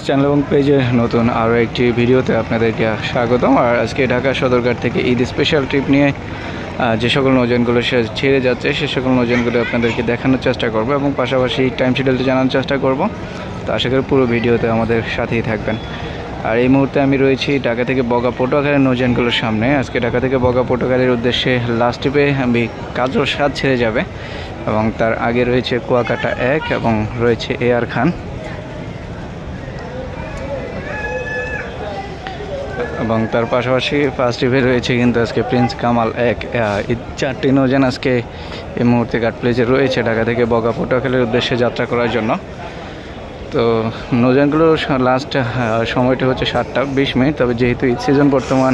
Channel এবং পেজে নতুন আরও একটি ভিডিওতে আপনাদেরকে স্বাগতম। আর আজকে ঢাকা সদরঘাট থেকে ঈদ স্পেশাল ট্রিপ নিয়ে যে সকল নৌযানগুলো ছেড়ে যাচ্ছে সে সকল নৌযানগুলো আপনাদেরকে দেখানোর চেষ্টা করব এবং পাশাপাশি টাইম শিডিউলটা জানানোর চেষ্টা করব। তো আশা করি পুরো ভিডিওতে আমাদের সাথেই থাকবেন। আর এই মুহূর্তে আমি রয়েছি ঢাকা থেকে বগা পটুয়াখালীর নৌযানগুলোর সামনে। আজকে ঢাকা থেকে বগা পটুয়াখালীর উদ্দেশ্যে লাস্ট ট্রিপে আমি কাজল 7 ছেড়ে যাবে এবং তার আগে রয়েছে কুয়াকাটা 1 এবং রয়েছে এআর খান এবং তার পাশাপাশি ফার্স্ট ট্রিপে রয়েছে কিন্তু আজকে প্রিন্স কামাল 1। এই 4টি নৌযান আজকে এই মুহূর্তে ঘাট প্লেজে রয়েছে ঢাকা থেকে বগা পটুয়াখালীর উদ্দেশ্যে যাত্রা করার জন্য। তো নৌযানগুলোর লাস্ট সময়টি হচ্ছে 7টা 20 মিনিট। তবে যেহেতু ঈদ সিজন বর্তমান,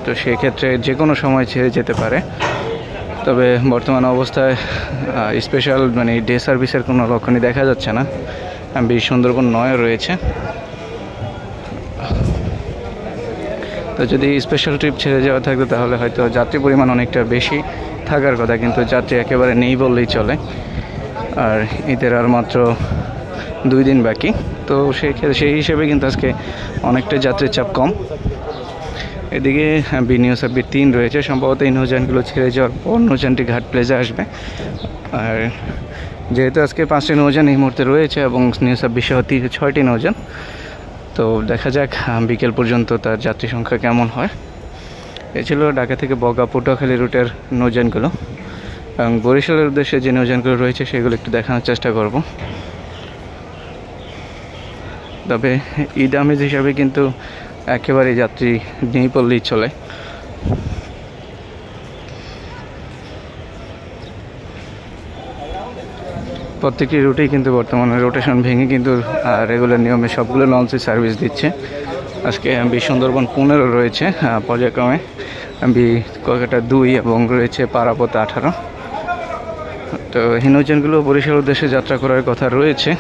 তো সেক্ষেত্রে যে কোনো সময় ছেড়ে যেতে পারে। তবে বর্তমান অবস্থায় স্পেশাল ডে সার্ভিসের কোনো লক্ষণই দেখা যাচ্ছে না। সুন্দরবন 9 রয়েছে। তো যদি স্পেশাল ট্রিপ ছেড়ে যাওয়া থাকতো তাহলে হয়তো যাত্রী পরিমাণ অনেকটা বেশি থাকার কথা, কিন্তু যাত্রী একেবারে নেই বললেই চলে। আর ঈদের আর মাত্র 2 দিন বাকি, তো সেই হিসেবে কিন্তু আজকে অনেকটা যাত্রীর চাপ কম। এদিকে নিউ সাব্বির 3 রয়েছে। সম্ভবত এই নৌযানগুলো ছেড়ে যাওয়ার পর নৌযানটি ঘাট প্লেজে আসবে। আর যেহেতু আজকে 5টি নৌযান এই মুহূর্তে রয়েছে এবং নিউ সাব্বির সহ 6টি নৌযান, তো দেখা যাক বিকেল পর্যন্ত তার যাত্রী সংখ্যা কেমন হয়। এ ছিল ঢাকা থেকে বগা পটুয়াখালী রুটের নৌযানগুলো এবং বরিশালের উদ্দেশ্যে যে নৌযানগুলো রয়েছে সেগুলো একটু দেখানোর চেষ্টা করব। তবে ঈদ আমেজ হিসাবে কিন্তু একেবারে যাত্রী নেই পড়লেই চলে। প্রত্যেকটি রুটেই কিন্তু বর্তমানে রোটেশন ভেঙে কিন্তু রেগুলার নিয়মে সবগুলো লঞ্চে সার্ভিস দিচ্ছে। আজকে সুন্দরবন 15 রয়েছে পর্যায়ক্রমে, কুয়াকাটা 2 এবং রয়েছে পারাপথ 18। তো এই নৌযানগুলো বরিশাল উদ্দেশ্যে যাত্রা করার কথা রয়েছে।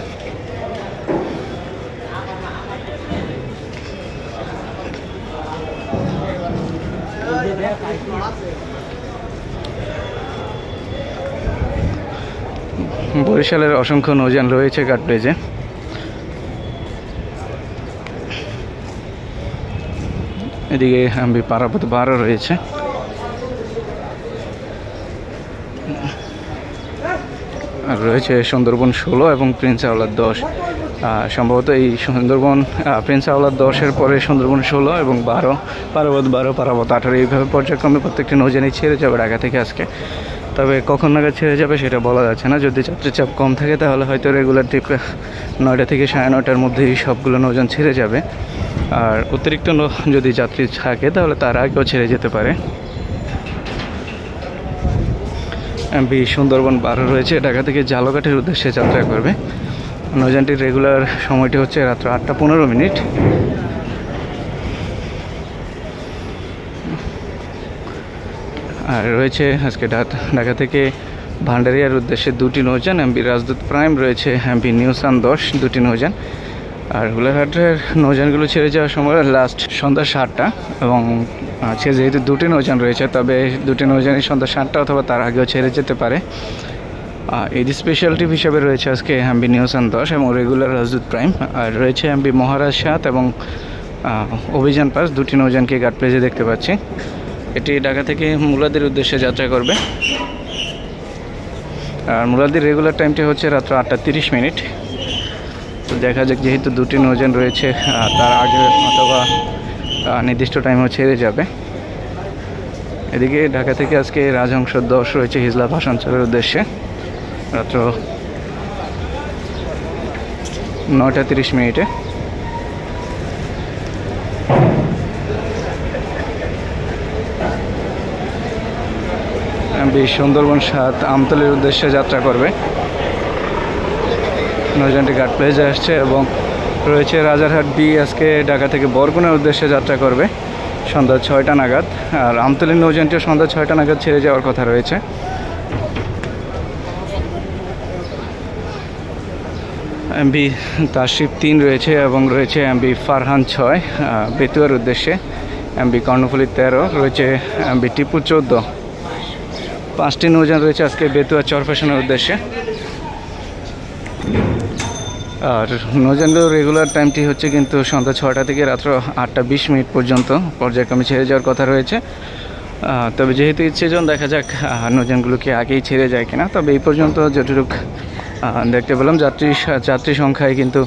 বরিশালের অসংখ্য নৌযান রয়েছে ঘাট প্লেজে। এদিকে পারাপথ 12 রয়েছে। আর রয়েছে সুন্দরবন 16 এবং প্রিন্স আওলাদ 10। সম্ভবত এই সুন্দরবন প্রিন্স আওলাদ 10-এর পরে সুন্দরবন 16 এবং 12, পারাপথ 12, পারাপথ 18 এইভাবে পর্যায়ক্রমে প্রত্যেকটি নৌযানই ছেড়ে যাবে ঢাকা থেকে আজকে। তবে কখন নাগাদ ছেড়ে যাবে সেটা বলা যাচ্ছে না। যদি যাত্রীর চাপ কম থাকে তাহলে হয়তো রেগুলার ট্রিপ 9টা থেকে 9:30-র মধ্যেই সবগুলো নৌযান ছেড়ে যাবে। আর অতিরিক্ত যদি যাত্রী থাকে তাহলে তার আগেও ছেড়ে যেতে পারে। সুন্দরবন 12 রয়েছে, ঢাকা থেকে জালঘাটের উদ্দেশ্যে যাত্রা করবে। নৌযানটির রেগুলার সময়টি হচ্ছে রাত্র 8টা 15 মিনিট। আর রয়েছে আজকে ঢাকা থেকে ভান্ডারিয়ার উদ্দেশ্যে 2টি নৌযান। রাজদূত প্রাইম রয়েছে, নিউ সান 10 2টি নৌযান। আর হুলারহাটের নৌযানগুলো ছেড়ে যাওয়ার সময় লাস্ট সন্ধ্যা 7টা এবং যেহেতু 2টি নৌযান রয়েছে তবে 2টি নৌযানই সন্ধ্যা 7টা অথবা তার আগেও ছেড়ে যেতে পারে। এই স্পেশাল ট্রিপ হিসেবে রয়েছে আজকে নিউ সান 10 এবং রেগুলার রাজদূত প্রাইম। আর রয়েছে মহারাজ 7 এবং অভিযান পাস 2টি নৌযানকে ঘাট প্লেজে দেখতে পাচ্ছি। এটি ঢাকা থেকে মুলাদির উদ্দেশ্যে যাত্রা করবে। আর মুলাদির রেগুলার টাইমটি হচ্ছে রাত্র 8টা 30 মিনিট। তো দেখা যাক, যেহেতু 2টি নৌযান রয়েছে তার আগে অথবা নির্দিষ্ট টাইমেও ছেড়ে যাবে। এদিকে ঢাকা থেকে আজকে রাজহংস 10 রয়েছে হিজলা ভাসানচরের উদ্দেশ্যে রাত্র 9টা 30 মিনিটে। সুন্দরবন 7 আমতলীর উদ্দেশ্যে যাত্রা করবে। নৌযানটি ঘাট প্লেজে আসছে এবং রয়েছে রাজারহাট বি আজকে ঢাকা থেকে বরগুনার উদ্দেশ্যে যাত্রা করবে সন্ধ্যা 6টা নাগাদ। আর আমতলীর নৌযানটিও সন্ধ্যা 6টা নাগাদ ছেড়ে যাওয়ার কথা রয়েছে। তাশরিফ 3 রয়েছে এবং রয়েছে ফারহান 6 বেতুয়ার উদ্দেশ্যে। কর্ণফুলী 13 রয়েছে। টিপু 14। 5টি নৌযান রয়েছে আজকে বেতুয়া চরফ্যাশনের উদ্দেশ্যে। আর নৌযানগুলোর রেগুলার টাইমটি হচ্ছে কিন্তু সন্ধ্যা 6টা থেকে রাত্র 8টা 20 মিনিট পর্যন্ত পর্যায়ক্রমে ছেড়ে যাওয়ার কথা রয়েছে। তবে যেহেতু ইচ্ছেজন দেখা যাক নৌযানগুলোকে আগেই ছেড়ে যায় কিনা। তবে এই পর্যন্ত যতটুকু দেখতে পেলাম যাত্রী সংখ্যায় কিন্তু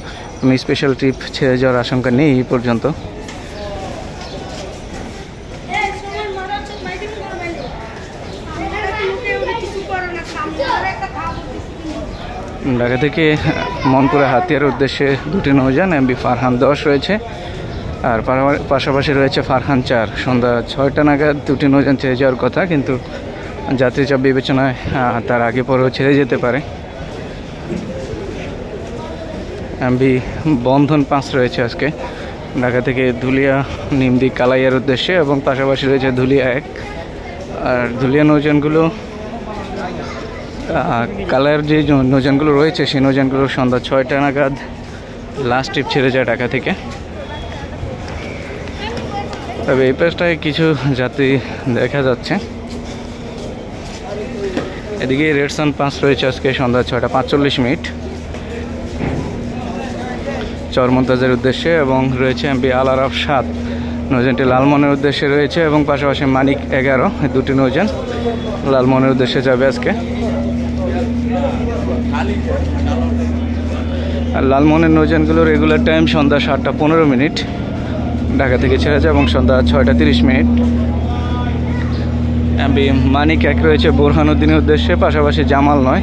স্পেশাল ট্রিপ ছেড়ে যাওয়ার আশঙ্কা নেই এই পর্যন্ত। ঢাকা থেকে মনপুরা হাতিয়ার উদ্দেশ্যে দুটি নৌযান এমবি ফারহান 10 রয়েছে, আর পাশাপাশি রয়েছে ফারহান 4। সন্ধ্যা 6টা নাগাদ দুটি নৌযান ছেড়ে যাওয়ার কথা, কিন্তু যাত্রী চাপ বিবেচনায় তার আগে পরেও ছেড়ে যেতে পারে। এমবি বন্ধন 5 রয়েছে আজকে ঢাকা থেকে ধুলিয়া নিমদি কালাইয়ার উদ্দেশ্যে, এবং পাশাপাশি রয়েছে ধুলিয়া 1। আর ধুলিয়া নৌযানগুলো কালার যে নৌযানগুলো রয়েছে সেই নৌযানগুলো সন্ধ্যা 6টা নাগাদ লাস্ট ট্রিপ ছেড়ে যায় ঢাকা থেকে। তবে এই পাশটায় কিছু যাত্রী দেখা যাচ্ছে। এদিকে রেডসান 5 রয়েছে আজকে সন্ধ্যা 6টা 45 মিনিট চরমন্তাজের উদ্দেশ্যে, এবং রয়েছে এমবি আল আরাফ 7 নৌযানটি লালমনের উদ্দেশ্যে রয়েছে, এবং পাশাপাশি মানিক 11 দুটি নৌযান লালমনের উদ্দেশ্যে যাবে আজকে। আর লালমনের নৌযানগুলো রেগুলার টাইম সন্ধ্যা 7টা 15 মিনিট ঢাকা থেকে ছেড়ে যায়, এবং সন্ধ্যা 6টা 30 মিনিট। এমবি মানিক 1 রয়েছে বোরহানুদ্দিনের উদ্দেশ্যে, পাশাপাশি জামাল 9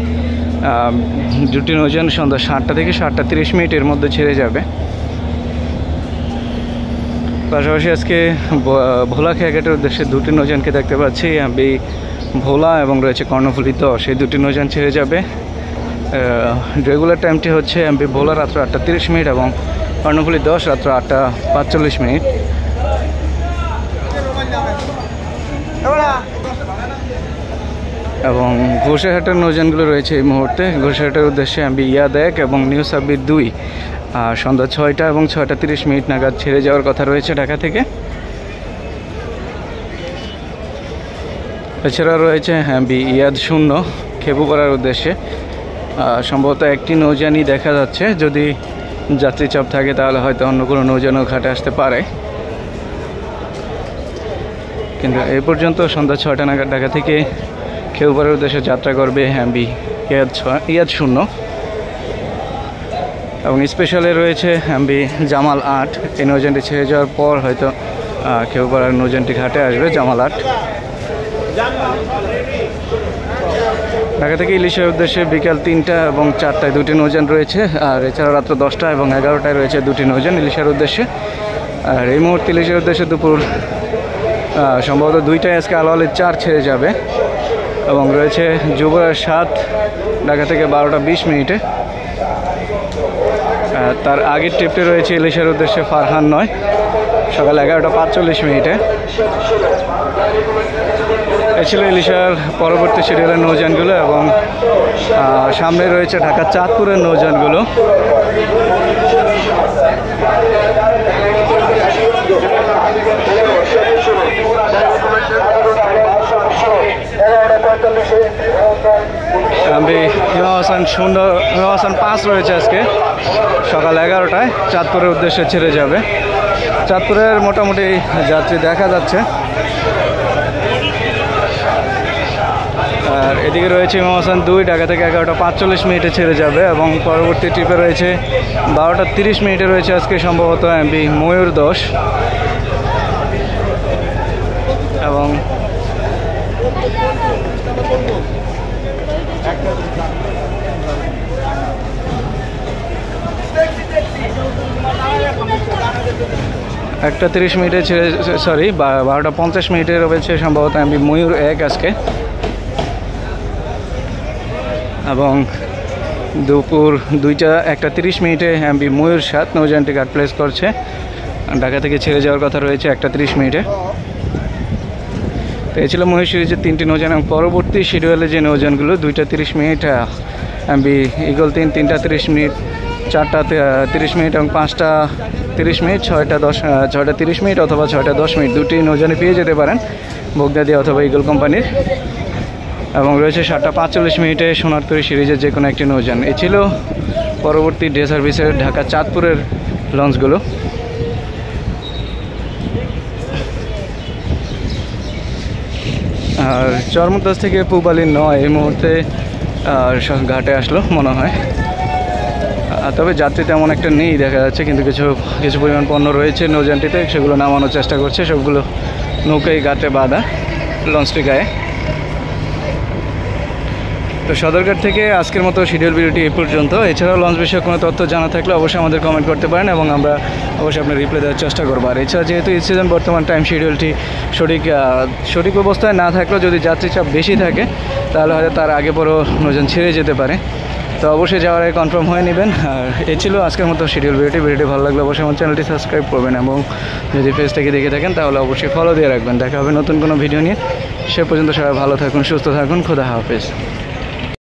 দুটি নৌযান সন্ধ্যা 7টা থেকে 7টা 30 মিনিটের মধ্যে ছেড়ে যাবে। পাশাপাশি আজকে ভোলা খেয়াঘাটের উদ্দেশ্যে দুটি নৌযানকে দেখতে পাচ্ছি, এমবি ভোলা এবং রয়েছে কর্ণফুলী 10 এই দুটি নৌযান ছেড়ে যাবে। রেগুলার টাইমটি হচ্ছে এমবি ভোলা রাত্র 8টা 30 মিনিট এবং কর্ণফুলী 10 রাত্র 8টা 45 মিনিট। এবং ঘোষাহাটের নৌযানগুলো রয়েছে এই মুহূর্তে। ঘোষাহাটের উদ্দেশ্যে এমবি ইয়াদ 1 এবং নিউ সাব্বির 2 সন্ধ্যা 6টা এবং 6টা 30 মিনিট নাগাদ ছেড়ে যাওয়ার কথা রয়েছে ঢাকা থেকে। এছাড়া রয়েছে এমবি ইয়াদ 0 খেপুপাড়ার উদ্দেশ্যে। সম্ভবত একটি নৌযানই দেখা যাচ্ছে, যদি যাত্রী চাপ থাকে তাহলে হয়তো অন্য কোনো নৌযানও ঘাটে আসতে পারে, কিন্তু এই পর্যন্ত সন্ধ্যা 6টা নাগাদ ঢাকা থেকে খেপুপাড়ার উদ্দেশ্যে যাত্রা করবে এমবি ইয়াদ 0। এবং স্পেশালে রয়েছে এমবি জামাল 8। এই নৌযানটি ছেড়ে যাওয়ার পর হয়তো খেপুপাড়ার নৌযানটি ঘাটে আসবে জামাল 8। ঢাকা থেকে ইলিশের উদ্দেশ্যে বিকাল 3টা এবং 4টায় দুটি নৌযান রয়েছে, আর এছাড়া রাত্র 10টা এবং 11টায় রয়েছে দুটি নৌযান ইলিশের উদ্দেশ্যে। আর এই মুহূর্তে ইলিশের উদ্দেশ্যে দুপুর সম্ভবত 2টায় আজকে আলোয়ালের 4 ছেড়ে যাবে, এবং রয়েছে যুবরাজ 7 ঢাকা থেকে 12টা 20 মিনিটে। তার আগের ট্রিপটি রয়েছে ইলিশের উদ্দেশ্যে ফারহান 9 সকাল 11টা 45 মিনিটে। এ ছিল ইলিশার পরবর্তী শিডিউলের নৌযানগুলো, এবং সামনে রয়েছে ঢাকা চাঁদপুরের নৌযানগুলো। হিমা হাসান 5 রয়েছে আজকে সকাল 11টায় চাঁদপুরের উদ্দেশ্যে ছেড়ে যাবে। চাঁদপুরের মোটামুটি যাত্রী দেখা যাচ্ছে। আর এদিকে রয়েছে হিমা হাসান 2 ঢাকা থেকে 11টা 45 মিনিটে ছেড়ে যাবে, এবং পরবর্তী ট্রিপে রয়েছে 12টা 30 মিনিটে রয়েছে আজকে সম্ভবত এমবি ময়ূর 10। এবং একটা 30 মিনিটে ছেড়ে 12টা 50 মিনিটে রয়েছে সম্ভবত এমবি ময়ূর 1 আজকে। এবং দুপুর 2টা 1:30 মিনিটে এমবি ময়ূর 7 নৌযানটি ঘাট প্লেস করছে, ঢাকা থেকে ছেড়ে যাওয়ার কথা রয়েছে 1:30 মিনিটে। তো এই ছিল ময়ূর সিরিজের 3টি নৌযান, এবং পরবর্তী শিডিউলে যে নৌযানগুলো 2টা 30 মিনিট এমবি ইগল 3টা 30 মিনিট, 4টা 30 মিনিট এবং 5টা 30 মিনিট, 6টা 30 মিনিট অথবা 6টা 10 মিনিট দুটি নৌযানে পেয়ে যেতে পারেন বগদাদি অথবা ইগল কোম্পানির। এবং রয়েছে 7টা 45 মিনিটে সোনারতরী সিরিজের যে কোনো একটি নৌযান। এই ছিল পরবর্তী ডে সার্ভিসের ঢাকা চাঁদপুরের লঞ্চগুলো। আর চরমতাজ থেকে পূবালী 9 এই মুহূর্তে ঘাটে আসলো মনে হয়। তবে যাত্রী তেমন একটা নেই দেখা যাচ্ছে, কিন্তু কিছু পরিমাণ পণ্য রয়েছে নৌযানটিতে, সেগুলো নামানোর চেষ্টা করছে। সবগুলো নৌকায় ঘাটে বাঁধা লঞ্চটি গায়ে। তো সদরঘাট থেকে আজকের মতো শিডিউল ভিডিওটি এই পর্যন্ত। এছাড়াও লঞ্চ বিষয়ে কোনো তথ্য জানা থাকলে অবশ্যই আমাদের কমেন্ট করতে পারেন এবং আমরা অবশ্যই আপনার রিপ্লাই দেওয়ার চেষ্টা করবো। আর এছাড়া যেহেতু এই সিজন বর্তমান টাইম শিডিউলটি সঠিক অবস্থায় না থাকলেও যদি যাত্রী চাপ বেশি থাকে তাহলে হয়তো তার আগে পরও নৌযান ছেড়ে যেতে পারে। তো অবশ্যই যাওয়ার আগে কনফার্ম হয়ে নেবেন। আর এ ছিল আজকের মতো শিডিউল ভিডিওটি ভালো লাগলে অবশ্যই আমার চ্যানেলটি সাবস্ক্রাইব করবেন এবং যদি পেজ থেকে দেখে থাকেন তাহলে অবশ্যই ফলো দিয়ে রাখবেন। দেখা হবে নতুন কোনো ভিডিও নিয়ে। সে পর্যন্ত সবাই ভালো থাকুন, সুস্থ থাকুন। খোদা হাফেজ।